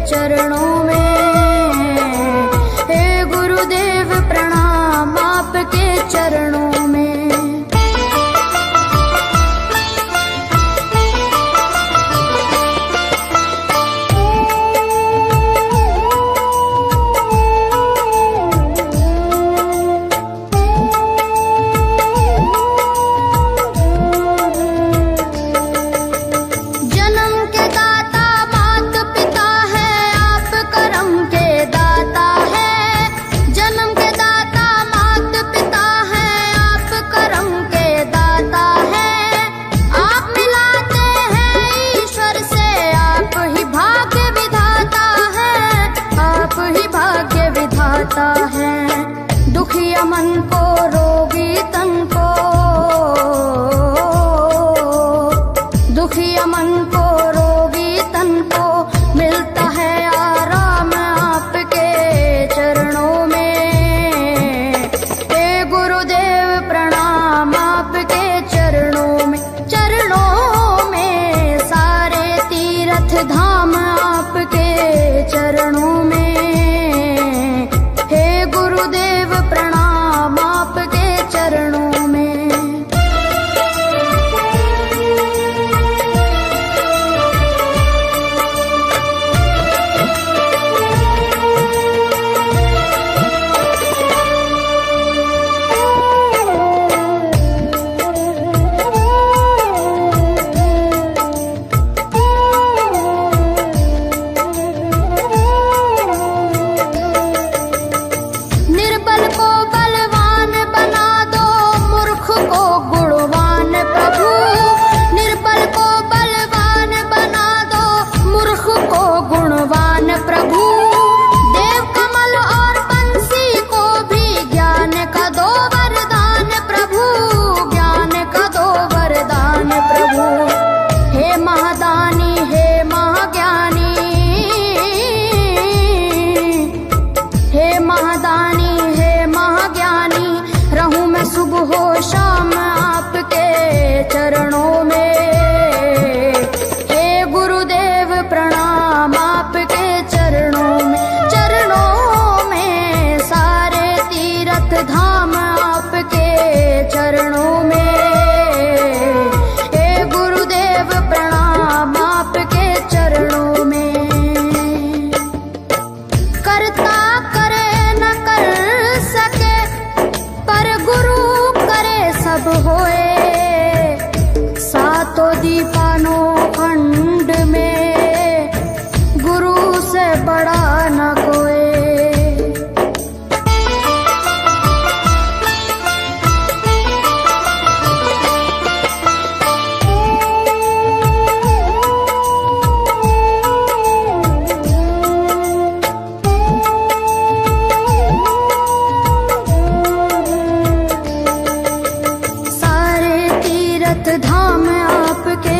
चरणों में। हे गुरुदेव प्रणाम आपके चरणों में। दुखिया मन को रोगी तन को, दुखिया मन को रोगी तन को मिलता है आराम आपके चरणों में। हे गुरुदेव प्रणाम आपके चरणों में। चरणों में सारे तीर्थ धाम आपके चरणों में। गुरुदेव प्रणाम आपके चरणों में। सुबह शाम आपके चरणों में। हे गुरुदेव प्रणाम आपके चरणों में। चरणों में सारे तीर्थ धाम आपके चरणों में। हे गुरुदेव प्रणाम आपके चरणों में। करता करे न कर सके पर गुरु सब होए। सातों दीपानों खंड में गुरु से बड़ा न कोई। धाम आपके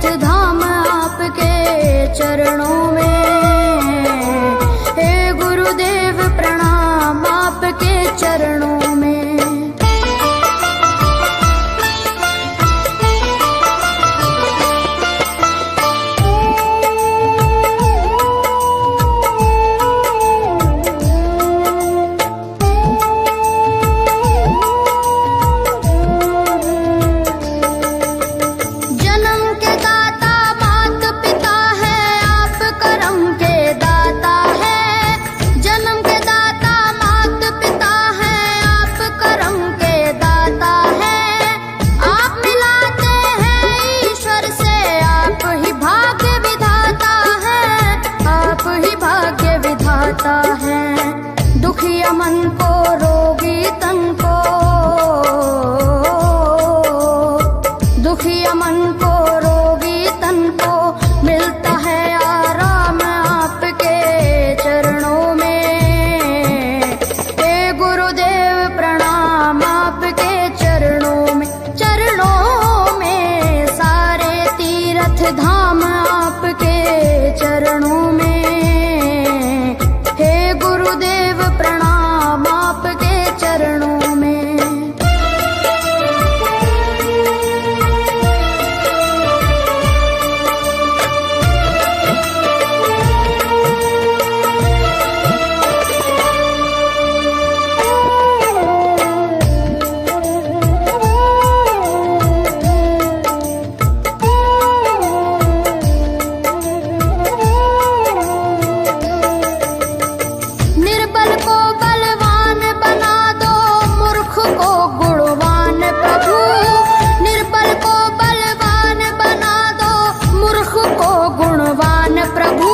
तीर्थ धाम आपके चरणों में। हे गुरुदेव प्रणाम आपके चरणों में। दुखिया मन को रोगी तन को, दुखिया मन को रोगी तन को मिलता है आराम आपके चरणों में। हे गुरुदेव प्रणाम आपके चरणों में। चरणों में सारे तीर्थ धाम आपके चरणों में। प्रणाम आपके चरणों में। निर्बल को बलवान बना दो, मूर्ख को गुणवान प्रभु। निर्बल को बलवान बना दो, मूर्ख को गुणवान प्रभु।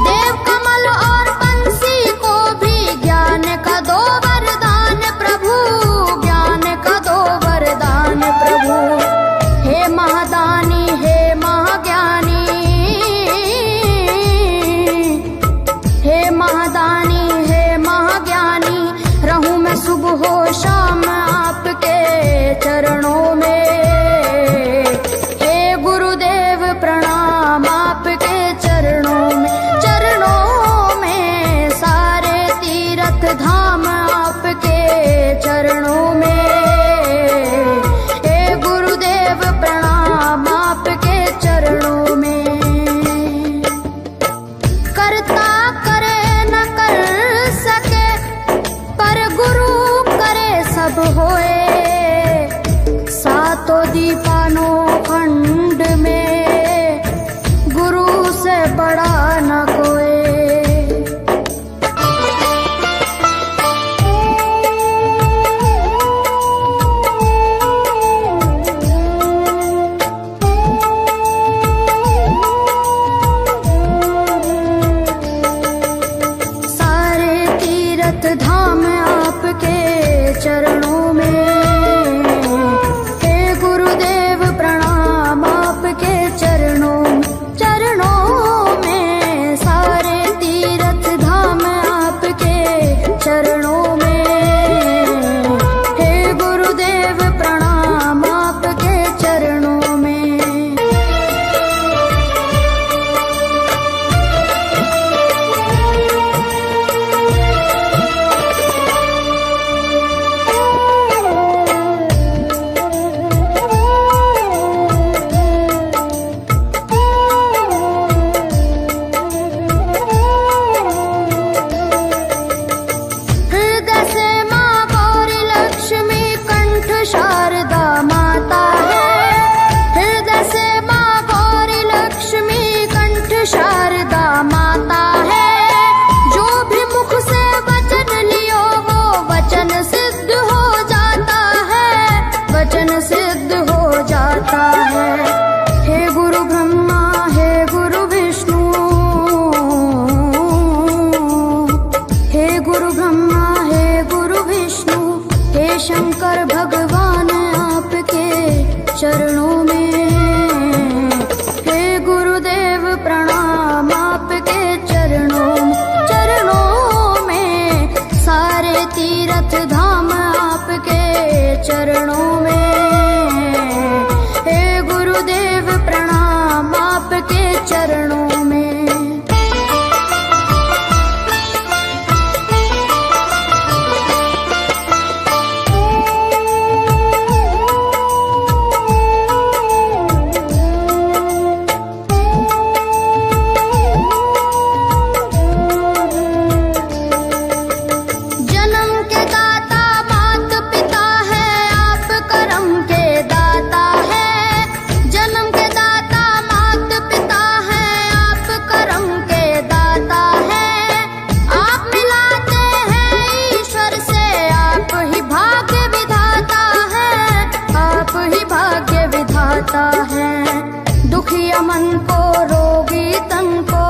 देव कमल और बंसी को भी ज्ञान का दो वरदान प्रभु, ज्ञान का दो वरदान प्रभु। हे महादानी हे महाज्ञानी, हे महादानी रहूं मैं सुबह हो शाम आपके चरणों में। हे गुरुदेव प्रणाम आपके चरणों में। चरणों में सारे तीर्थ धाम आपके चरणों में। हे गुरुदेव प्रणाम आपके चरणों में। करता करे न कर सके, पर गुरु करे सब होए। सातों दीपानों खंड में गुरु से बड़ा न कोई। सारे तीर्थ धाम आपके चरणों में। हे गुरुदेव प्रणाम आपके चरणों में। चरणों में सारे तीर्थ धाम आपके चरणों में। हे गुरुदेव प्रणाम आपके चरणों में। शंकर भगवान आपके चरणों में। हे गुरुदेव प्रणाम आपके चरणों में। चरणों में सारे तीर्थ धाम आपके चरणों में। हे गुरुदेव प्रणाम चरणों में। दुखिया मन को रोगी तन को,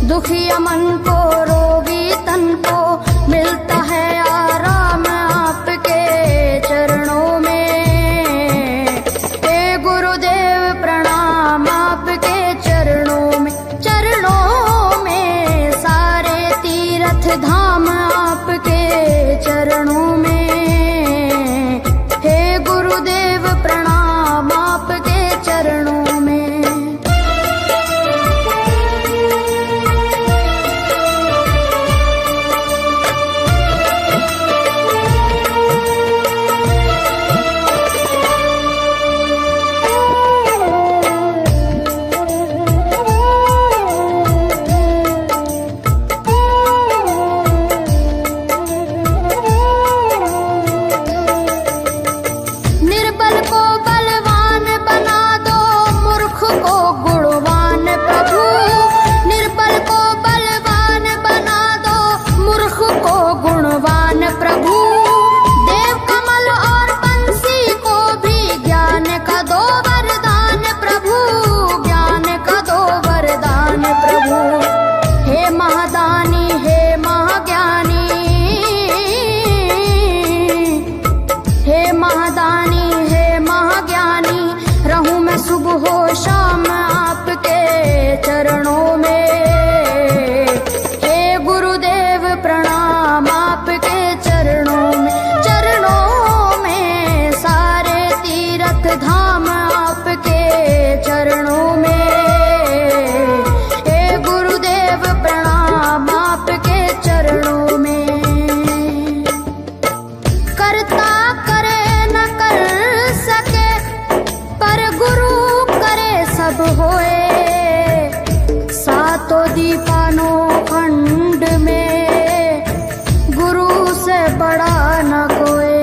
दुखिया मन को रोगी तन को मिलता है आराम आपके चरणों में। हे गुरुदेव प्रणाम आपके चरणों में, चरणों में सारे तीर्थ धाम आपके चरणों में। गुरुदेव प्रणाम आपके चरणों में। सुबह शाम आपके चरणों में। हे गुरुदेव प्रणाम आपके चरणों में, चरणों में सारे तीर्थ धाम आपके चरणों में। हे गुरुदेव प्रणाम आपके चरणों में। करता करे न कर सके पर गुरु सब होए, सातों दीपानों खंड में गुरु से बड़ा न कोई।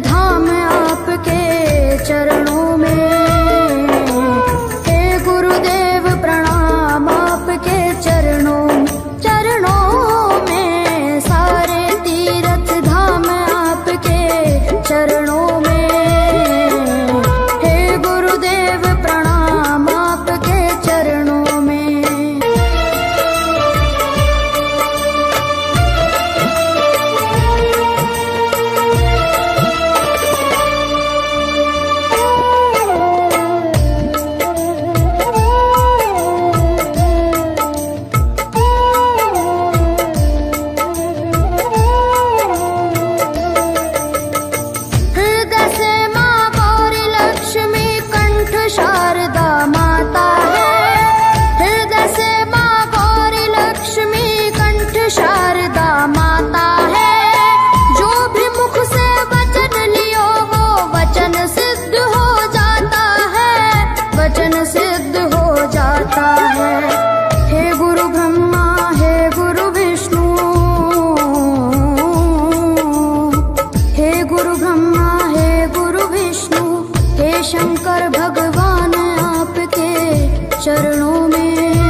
धाम आपके चरणों में। हे गुरुदेव प्रणाम आपके चरणों में, चरणों में सारे तीर्थ धाम आपके चरणों में। हे गुरुदेव प्रणाम आपके चरणों में। शंकर भगवान आपके चरणों में।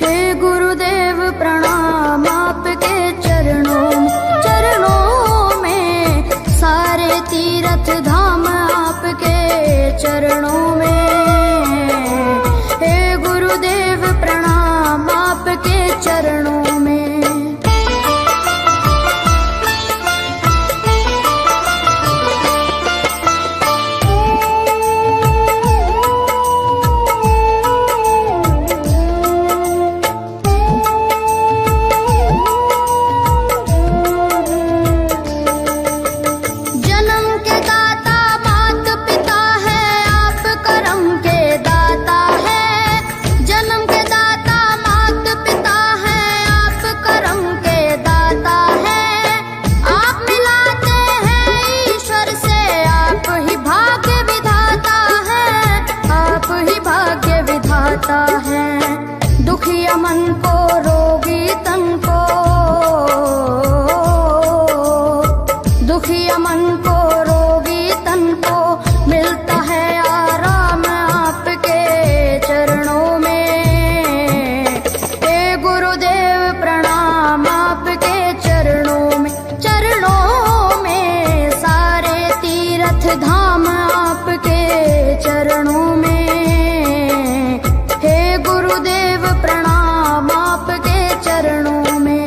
हे गुरुदेव प्रणाम आपके चरणों में, चरणों में सारे तीर्थ धाम आपके चरणों में। हे गुरुदेव प्रणाम आपके चरणों में। दुखिया मन को रोगी तन को, दुखिया मन को रोगी तन को मिलता है आराम आपके चरणों में। हे गुरुदेव प्रणाम आपके चरणों में, चरणों में सारे तीर्थ धाम आपके चरणों में। हे गुरुदेव प्रणाम आपके चरणों में।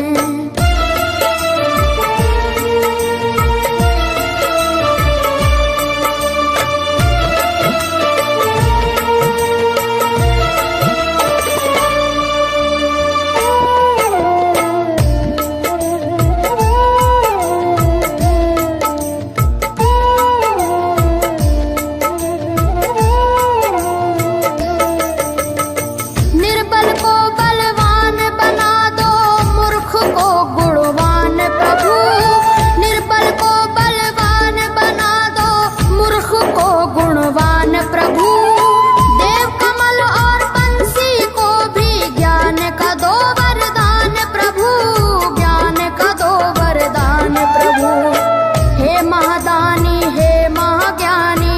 निर्बल को बलवान बना दो, मूर्ख को गुणवान प्रभु। निर्बल को बलवान बना दो, मूर्ख को गुणवान प्रभु। देव कमल और बंसी को भी ज्ञान का दो वरदान प्रभु, ज्ञान का दो वरदान प्रभु। हे महादानी हे महाज्ञानी,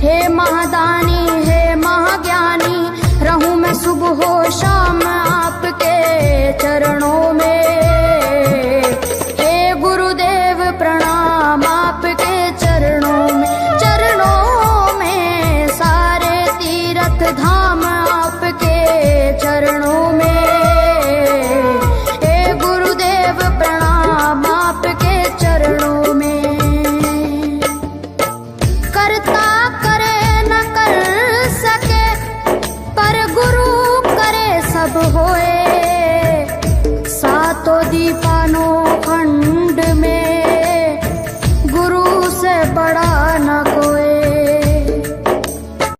हे महादानी हे महाज्ञानी, रहूं मैं सुबह हो शाम आपके चरणों में। हे गुरुदेव प्रणाम आपके चरणों में, चरणों में सारे तीर्थ धाम आपके चरणों में। हे गुरुदेव प्रणाम आपके चरणों में। करता करे न कर सके, पर गुरु करे सब होए।